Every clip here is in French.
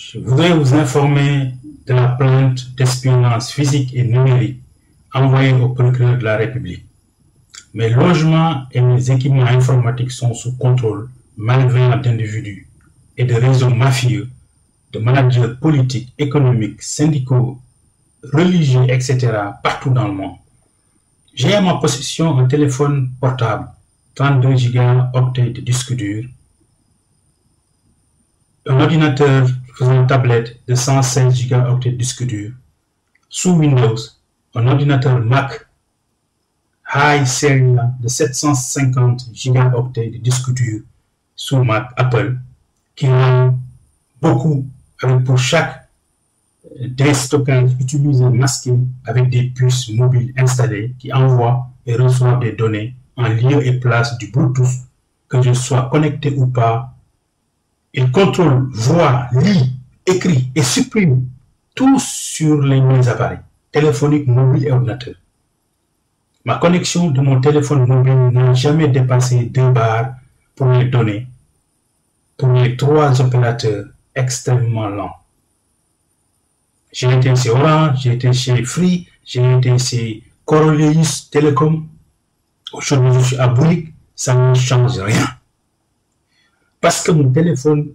Je voudrais vous informer de la plainte d'espionnage physique et numérique envoyée au procureur de la République. Mes logements et mes équipements informatiques sont sous contrôle malveillant d'individus et de réseaux mafieux, de managers politiques, économiques, syndicaux, religieux, etc. partout dans le monde. J'ai à ma possession un téléphone portable, 32 gigaoctets de disque dur, un ordinateur faisant tablette de 116 gigaoctets de disque dur, sous Windows, un ordinateur Mac High Sierra de 750 gigaoctets de disque dur sous Mac Apple, qui rend beaucoup avec pour chaque des stockages utilisés masqués avec des puces mobiles installées qui envoient et reçoivent des données en lieu et place du Bluetooth, que je sois connecté ou pas. Il contrôle, voit, lit, écrit et supprime tout sur les mêmes appareils, téléphoniques, mobiles et ordinateurs. Ma connexion de mon téléphone mobile n'a jamais dépassé 2 bars pour les données, pour les 3 opérateurs extrêmement lents. J'ai été chez Orange, j'ai été chez Free, j'ai été chez Coriolis Telecom. Aujourd'hui, je suis à Bouygues, ça ne change rien. Parce que mon téléphone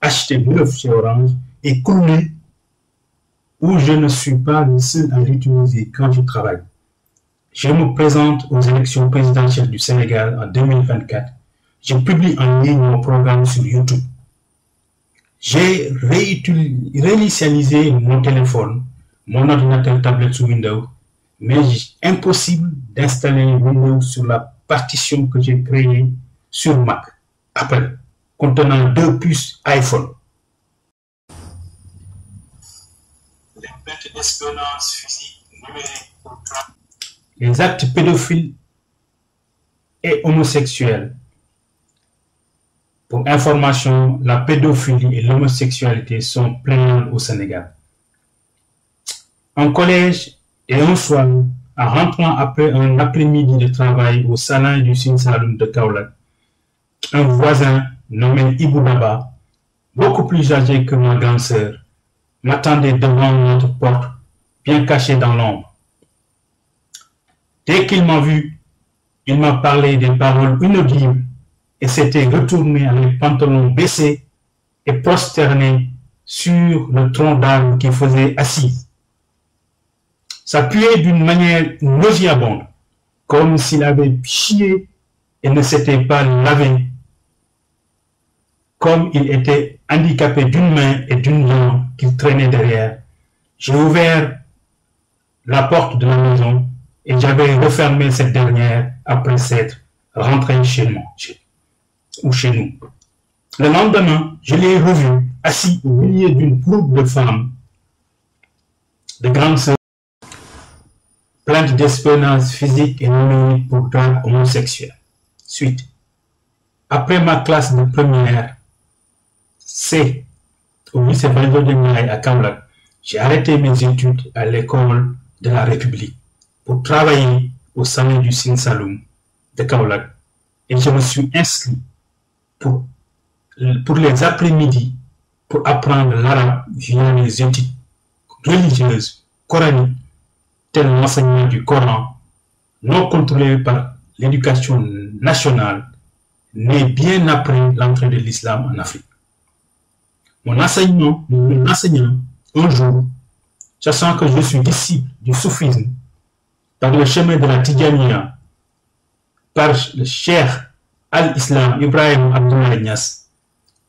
acheté neuf chez Orange est cloué où je ne suis pas le seul à l'utiliser quand je travaille. Je me présente aux élections présidentielles du Sénégal en 2024. Je publie en ligne mon programme sur YouTube. J'ai réinitialisé mon téléphone, mon ordinateur tablette sous Windows, mais impossible d'installer Windows sur la partition que j'ai créée sur Mac Apple, contenant 2 puces iPhone. Les plaintes d'espionnage physique numérique pour les actes pédophiles et homosexuels. Pour information, la pédophilie et l'homosexualité sont pleines au Sénégal. En collège et un soir, en rentrant après un après-midi de travail au salon du Sine Saloum de Kaolack, un voisin nommé Ibou Daba, beaucoup plus âgé que ma grande sœur, m'attendait devant notre porte, bien caché dans l'ombre. Dès qu'il m'a vu, il m'a parlé des paroles inaudibles et s'était retourné avec pantalon baissé et prosterné sur le tronc d'arbre qu'il faisait assis. S'appuyait d'une manière nauséabonde, comme s'il avait chié et ne s'était pas lavé, comme il était handicapé d'une main et d'une jambe qu'il traînait derrière. J'ai ouvert la porte de la maison et j'avais refermé cette dernière après s'être rentré chez moi. Ou chez nous. Le lendemain, je l'ai revu, assis au milieu d'une groupe de femmes, de grandes sœurs, plainte d'espionnage physique et numérique pour drague homosexuel. Suite. Après ma classe de première C au lycée Valdo de Miaï à Kaolack, j'ai arrêté mes études à l'école de la République pour travailler au salon du Sine Saloum de Kaolack et je me suis inscrit pour les après-midi pour apprendre l'arabe via les études religieuses coraniques tel l'enseignement du Coran non contrôlé par l'éducation nationale né bien après l'entrée de l'islam en Afrique. Mon enseignant un jour, sachant que je suis disciple du soufisme par le chemin de la Tidjaniya, par le cheikh Al-Islam Ibrahim Abdoulaye Niass,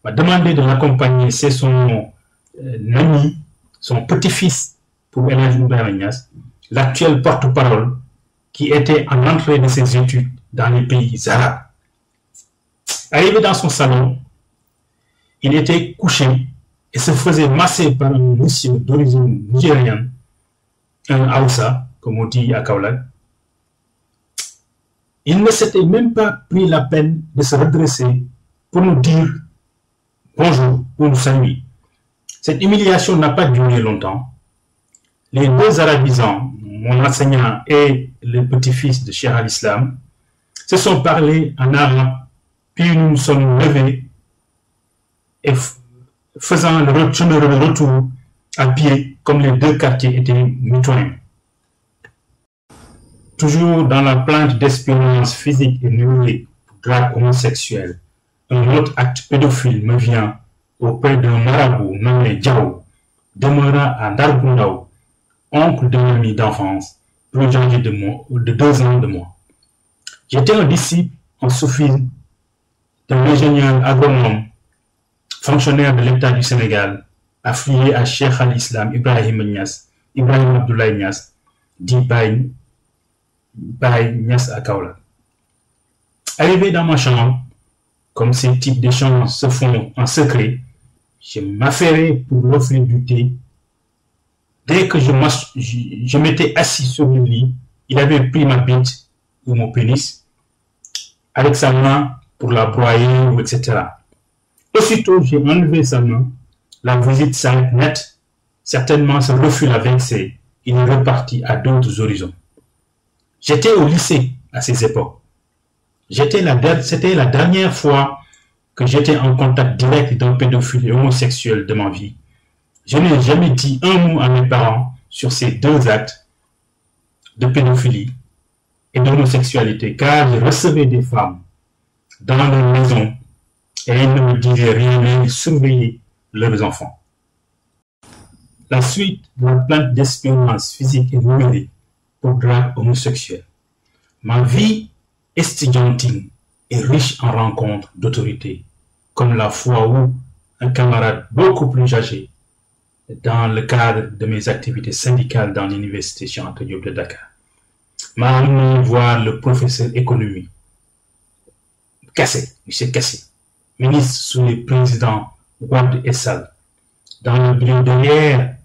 m'a demandé de l'accompagner. C'est son ami, son petit-fils pour El Hadji Ibrahim Niass, l'actuel porte-parole qui était en entrée de ses études dans les pays arabes. Arrivé dans son salon, il était couché et se faisait masser par un monsieur d'origine nigérienne, un Hausa, comme on dit à Kaolack. Il ne s'était même pas pris la peine de se redresser pour nous dire bonjour, pour nous saluer. Cette humiliation n'a pas duré longtemps. Les 2 arabisants, mon enseignant et le petit-fils de Cheikh Al-Islam, se sont parlé en arabe, puis nous nous sommes levés et faisant le chemin de retour à pied, comme les deux quartiers étaient mitoyens. Toujours dans la plainte d'espionnage physique et numérique pour drague homosexuelle, un autre acte pédophile me vient auprès d'un marabout nommé Diao, demeurant à Dargounao, oncle d'un ami d'enfance, plus âgé de 2 ans de moi. J'étais un disciple en soufisme d'un ingénieur agronome, fonctionnaire de l'État du Sénégal, affilié à Cheikh al-Islam Ibrahim Abdoulaye Niass, dit Baye Niass à Kaolack. Arrivé dans ma chambre, comme ces types d'échanges se font en secret, je m'affairais pour l'offrir du thé. Dès que je m'étais assis sur le lit, il avait pris ma bite ou mon pénis avec sa main pour la broyer, etc. Aussitôt, j'ai enlevé sa main, la visite s'arrête net, certainement ce refus l'a vexé, il est reparti à d'autres horizons. J'étais au lycée à ces époques. C'était la dernière fois que j'étais en contact direct d'un pédophile et homosexuel de ma vie. Je n'ai jamais dit un mot à mes parents sur ces 2 actes de pédophilie et d'homosexualité, car je recevais des femmes dans leur maison et elles ne me disaient rien, mais ils surveillaient leurs enfants. La suite de la plainte d'espionnage physique et numérique pour drague homosexuelle. Ma vie estudiantine est riche en rencontres d'autorités, comme la fois où un camarade beaucoup plus âgé, dans le cadre de mes activités syndicales dans l'université Cheikh Anta Diop de Dakar, m'a amené voir le professeur économie, M. Kassé, ministre sous les présidents Wade et Sall, dans le bureau derrière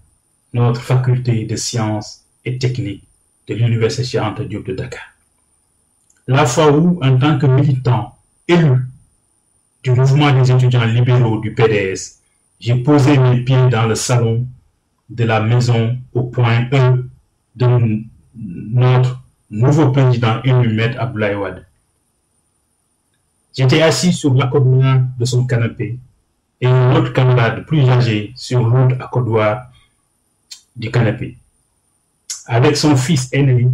notre faculté de sciences et techniques de l'université Cheikh Anta Diop de Dakar. La fois où, en tant que militant élu du mouvement des étudiants libéraux du PDS, j'ai posé mes pieds dans le salon de la maison au point E de notre nouveau président élu, Maître Abdoulaye Wade. J'étais assis sur l'accodoir de son canapé et un autre camarade plus âgé sur l'autre accoudoir du canapé, avec son fils aîné,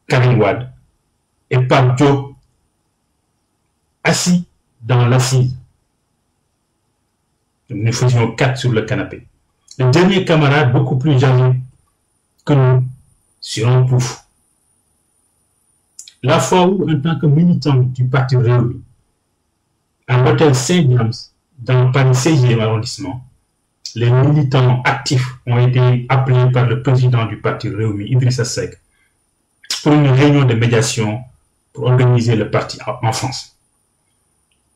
Karim Wade, et Pape Diop assis dans l'assise. Nous faisions 4 sur le canapé. Le dernier camarade, beaucoup plus âgé que nous, sur un pouf. La fois où, en tant que militant du Parti Rewmi, à l'hôtel Saint-James, dans Paris 16e arrondissement, les militants actifs ont été appelés par le président du Parti Rewmi, Idrissa Seck, pour une réunion de médiation pour organiser le parti en France.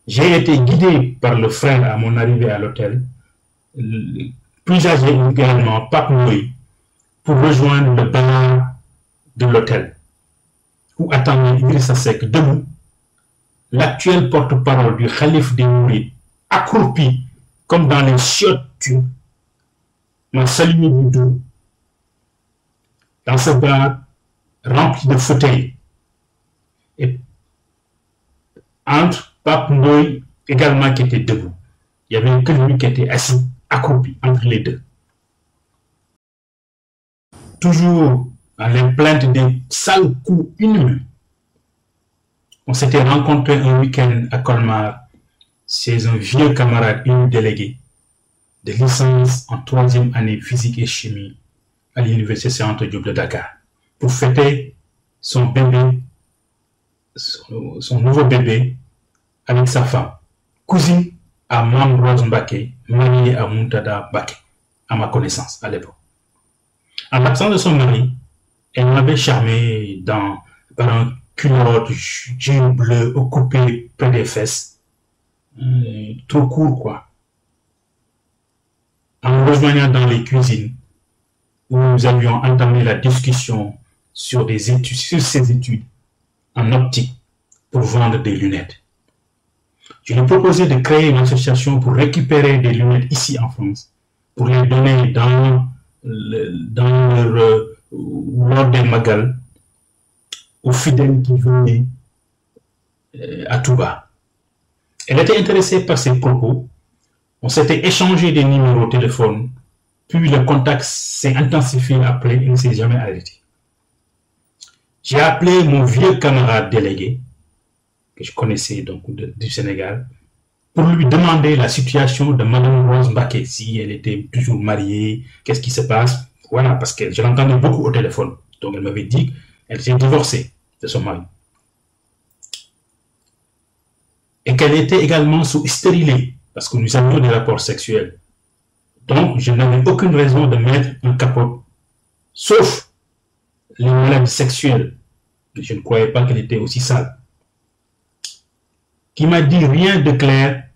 J'ai été guidé par le frère à mon arrivée à l'hôtel, plus âgé également, Pape Ndoye, pour rejoindre le bar de l'hôtel, où attendait Idrissa Seck debout, l'actuel porte-parole du Khalife des Mourides, accroupi comme dans les chiottes turques, m'a salué du dos dans ce bar rempli de fauteuils. Et entre Pape Ndoye également qui était debout. Il n'y avait que lui qui était assis, accroupi entre les deux. Toujours dans les plaintes des sales coups inhumains. On s'était rencontré un week-end à Colmar chez un vieux camarade délégué de licence en 3e année physique et chimie à l'université Cheikh Anta Diop de Dakar pour fêter son bébé, son nouveau bébé avec sa femme, cousine à Mam Rose Mbaké, mariée à Muntada Mbaké, à ma connaissance à l'époque. En l'absence de son mari, elle m'avait charmé par un culotte jean bleu coupé près des fesses, trop court quoi. En me rejoignant dans les cuisines, où nous avions entamé la discussion sur ses études en optique pour vendre des lunettes. Je lui proposais de créer une association pour récupérer des lunettes ici en France, pour les donner lors des Magal aux fidèles qui venaient à Touba. Elle était intéressée par ses propos, On s'était échangé des numéros de téléphone, puis le contact s'est intensifié après et ne s'est jamais arrêté. J'ai appelé mon vieux camarade délégué, que je connaissais donc du Sénégal, pour lui demander la situation de Madame Rose Mbacké, si elle était toujours mariée, qu'est-ce qui se passe. Voilà, parce que je l'entendais beaucoup au téléphone. Donc elle m'avait dit qu'elle était divorcée de son mari. Et qu'elle était également sous stérilée, parce que nous avions des rapports sexuels. Donc je n'avais aucune raison de mettre un capote, sauf les maladies sexuelles. Je ne croyais pas qu'elle était aussi sale. Qui m'a dit rien de clair.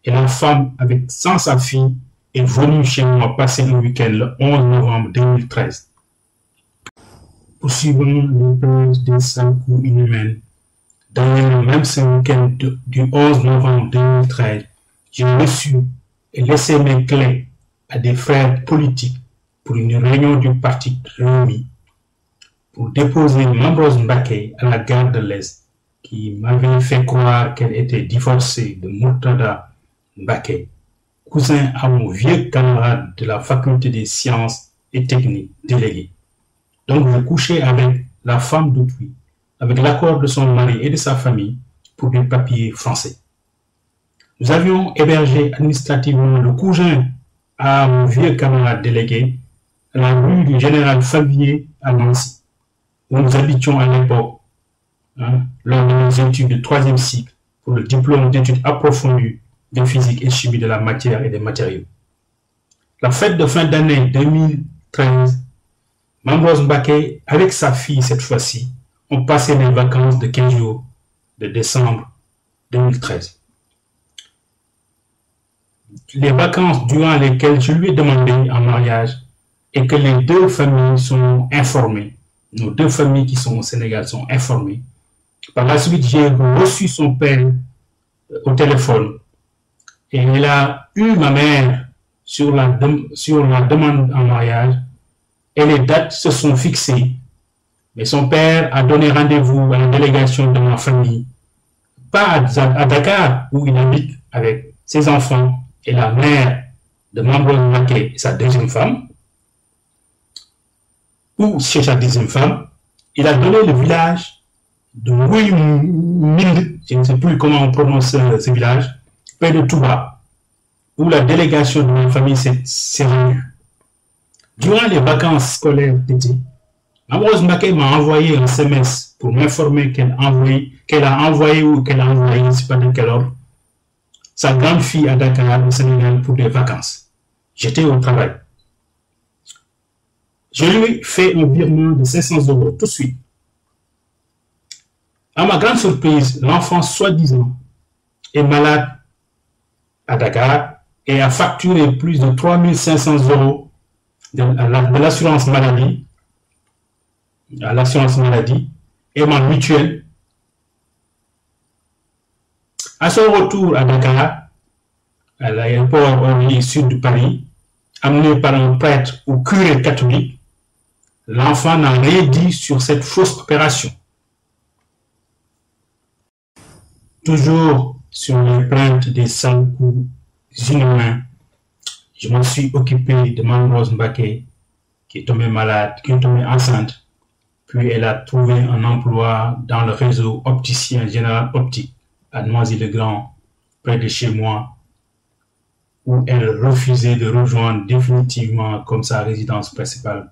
Et la femme, sans sa fille, est venue chez moi passer le week-end le 11 novembre 2013. Poursuivant les plaintes des sales coups inhumaines, dans le même week-end du 11 novembre 2013, j'ai reçu et laissé mes clés à des frères politiques pour une réunion du parti Rewmi pour déposer Mamrose Mbacké à la gare de l'Est, qui m'avait fait croire qu'elle était divorcée de Murtada Mbacké, cousin à mon vieux camarade de la faculté des sciences et techniques délégué. Donc je couchais avec la femme d'autrui, avec l'accord de son mari et de sa famille, pour des papiers français. Nous avions hébergé administrativement le cousin à mon vieux camarade délégué à la rue du Général Favier à Nancy, où nous habitions à l'époque, lors de nos études de 3e cycle pour le diplôme d'études approfondies de physique et chimie de la matière et des matériaux. La fête de fin d'année 2013, Mamrose Mbacké, avec sa fille cette fois-ci, ont passé les vacances de 15 jours de décembre 2013. Les vacances durant lesquelles je lui ai demandé en mariage et que les deux familles sont informées, nos deux familles qui sont au Sénégal sont informées. Par la suite, j'ai reçu son père au téléphone et il a eu ma mère sur la demande en mariage et les dates se sont fixées. Mais son père a donné rendez-vous à la délégation de ma famille, pas à Dakar où il habite avec ses enfants et la mère de Mamrose Mbacké et sa deuxième femme, ou chez sa deuxième femme. Il a donné le village de Wouy-Mind, je ne sais plus comment on prononce ce village, près de Touba, où la délégation de ma famille s'est rendue. Durant les vacances scolaires d'été, Mamrose Mbacké m'a envoyé un SMS pour m'informer qu'elle a envoyé, je ne sais pas de quel ordre, sa grande fille à Dakar, au Sénégal, pour des vacances. J'étais au travail. Je lui ai fait un virement de 500 € tout de suite. À ma grande surprise, l'enfant soi-disant est malade à Dakar et a facturé plus de 3500 € de l'assurance maladie, à l'assurance maladie et ma mutuelle. À son retour à Dakar, à l'aéroport Orly sud de Paris, amené par un prêtre ou curé catholique, l'enfant n'a rien dit sur cette fausse opération. Toujours sur les plaintes des sales coups inhumains, je me suis occupé de Mamrose Mbacké, qui est tombée malade, qui est tombée enceinte, puis elle a trouvé un emploi dans le réseau opticien Général Optique à Noisy-le-Grand, près de chez moi, où elle refusait de rejoindre définitivement comme sa résidence principale.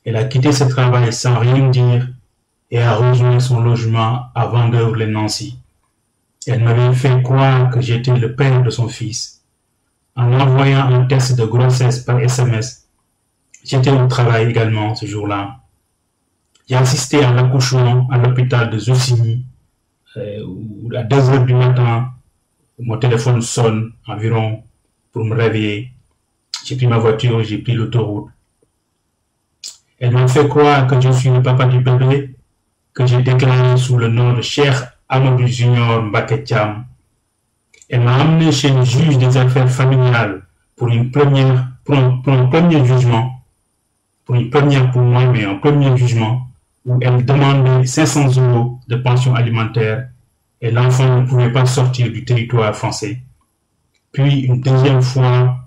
Elle a quitté ce travail sans rien dire et a rejoint son logement à Vendôme-les-Nancy. Elle m'avait fait croire que j'étais le père de son fils. En envoyant un test de grossesse par SMS, j'étais au travail également ce jour-là. J'ai assisté à l'accouchement à l'hôpital de Zoussini, où à 2 h du matin, mon téléphone sonne environ pour me réveiller. J'ai pris ma voiture, j'ai pris l'autoroute. Elle m'a fait croire que je suis le papa du bébé, que j'ai déclaré sous le nom de Cheikh Amadou Junior Mbacké Thiam. Elle m'a amené chez le juge des affaires familiales pour un premier jugement, pour une première pour moi, mais un premier jugement, où elle demandait 500 € de pension alimentaire et l'enfant ne pouvait pas sortir du territoire français. Puis une deuxième fois,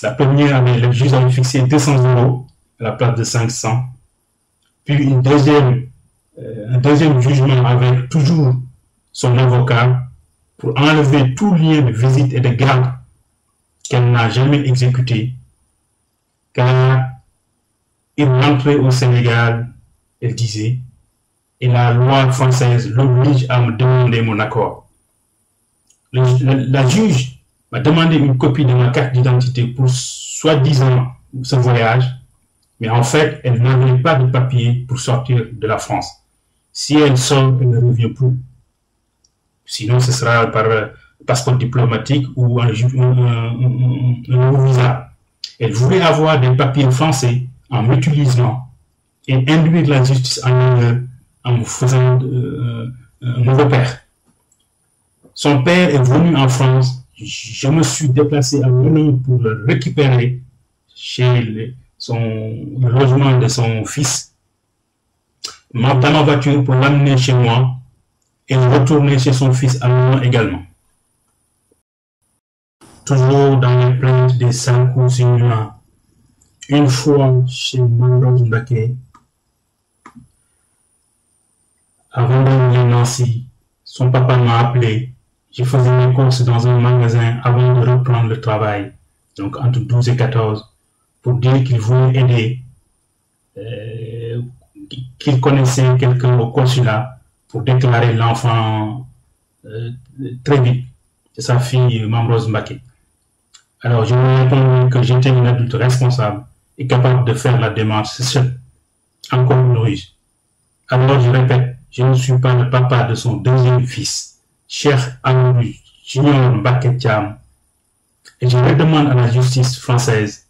la première année, le juge avait fixé 200 € à la place de 500. Puis un deuxième jugement avec toujours son avocat pour enlever tout lien de visite et de garde qu'elle n'a jamais exécuté, car il rentrait au Sénégal, elle disait, et la loi française l'oblige à me demander mon accord. La juge m'a demandé une copie de ma carte d'identité pour soi-disant ce voyage, mais en fait, elle n'avait pas de papier pour sortir de la France. Si elle sort, elle ne revient plus. Sinon, ce sera par passeport diplomatique ou un visa. Elle voulait avoir des papiers français en m'utilisant et induire la justice en me faisant un nouveau père. Son père est venu en France. Je me suis déplacé à Melun pour le récupérer chez le logement de son fils, dans ma voiture pour l'amener chez moi et retourner chez son fils à Melun également. Toujours dans les plaintes des 5 coups inhumains. Une fois chez Mambroise Mbaké, avant d'aller Nancy, son papa m'a appelé. Je faisais mes courses dans un magasin avant de reprendre le travail, donc entre 12 et 14, pour dire qu'il voulait aider, qu'il connaissait quelqu'un au consulat pour déclarer l'enfant très vite de sa fille Mambroise Mbaké. Alors je lui ai répondu que j'étais une adulte responsable et capable de faire la démarche seule. Encore une ruse. Alors je répète, je ne suis pas le papa de son deuxième fils, Cheikh Amadou Junior Mbaké Thiam, et je redemande à la justice française,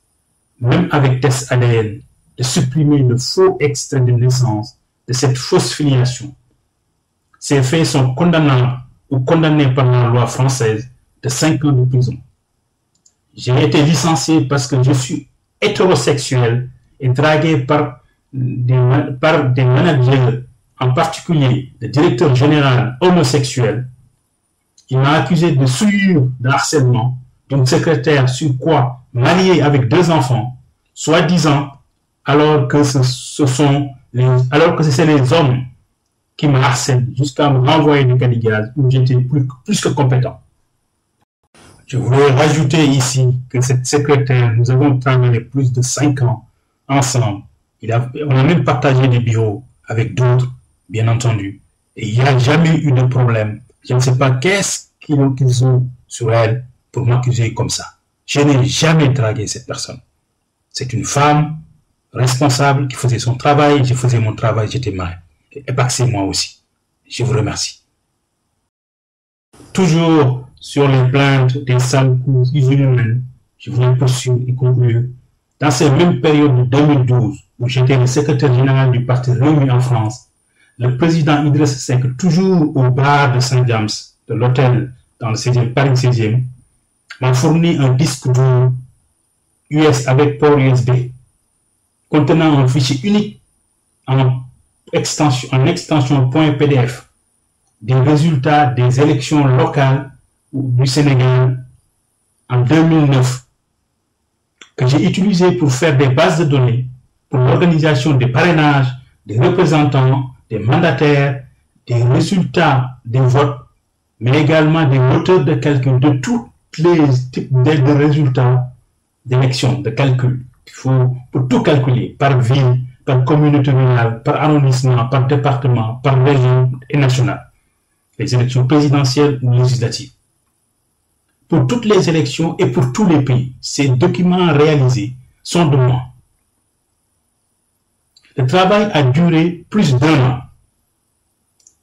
même avec test ADN, de supprimer le faux extrait de naissance de cette fausse filiation. Ces faits sont condamnables ou condamnés par la loi française de 5 ans de prison. J'ai été licencié parce que je suis hétérosexuel et dragué par des managers, en particulier le directeur général homosexuel. Il m'a accusé de souillure, de harcèlement d'une secrétaire sur quoi mariée avec 2 enfants, soi-disant, alors que c'est les hommes qui me harcèlent jusqu'à me renvoyer du Caligaz où j'étais plus que compétent. Je voulais rajouter ici que cette secrétaire, nous avons travaillé plus de 5 ans ensemble. On a même partagé des bureaux avec d'autres, bien entendu. Et il n'y a jamais eu de problème. Je ne sais pas qu'est-ce qu'ils ont sur elle pour m'accuser comme ça. Je n'ai jamais dragué cette personne. C'est une femme responsable qui faisait son travail, je faisais mon travail, j'étais marié. Et moi aussi. Je vous remercie. Toujours sur les plaintes des sales coups inhumaines, je voulais poursuivre et conclure. Dans cette même période de 2012, où j'étais le secrétaire général du parti Rewmi en France, le président Idriss Seck, toujours au bar de Saint-James, de l'hôtel dans le 16e, Paris 16e, m'a fourni un disque dur US avec port USB, contenant un fichier unique en extension .pdf des résultats des élections locales du Sénégal en 2009, que j'ai utilisé pour faire des bases de données pour l'organisation des parrainages, des représentants, des mandataires, des résultats des votes, mais également des moteurs de calcul de tous les types de résultats d'élections, de calcul. Il faut pour tout calculer, par ville, par communauté rurale, par arrondissement, par département, par région et nationale. Les élections présidentielles ou législatives. Pour toutes les élections et pour tous les pays, ces documents réalisés sont de moi. Le travail a duré plus d'1 an.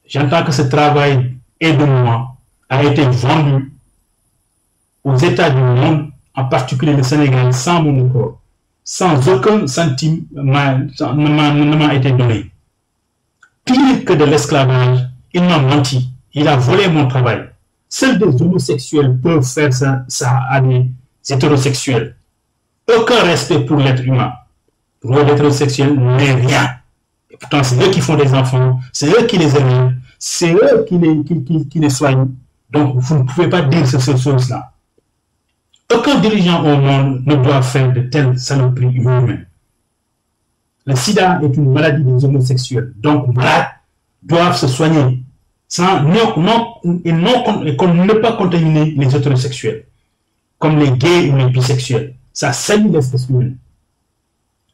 J'entends que ce travail est de moi, a été vendu aux États du monde, en particulier le Sénégal, sans mon accord, sans aucun centime ne m'a été donné. Pire que de l'esclavage, il m'a menti, il a volé mon travail. Seuls des homosexuels peuvent faire ça à des hétérosexuels. Aucun respect pour l'être humain. Pour eux, l'hétérosexuel n'est rien. Et pourtant, c'est eux qui font des enfants, c'est eux qui les élèvent, c'est eux qui les soignent. Donc, vous ne pouvez pas dire ces choses-là. Aucun dirigeant au monde ne doit faire de telles saloperies humaines. Le sida est une maladie des homosexuels, donc malades doivent se soigner sans ne pas contaminer les hétérosexuels, comme les gays ou les bisexuels. Ça salit l'espèce humaine.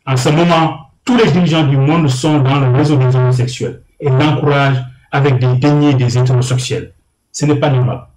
En ce moment, tous les dirigeants du monde sont dans le réseau des homosexuels et l'encouragent avec des deniers des hétérosexuels. Ce n'est pas normal.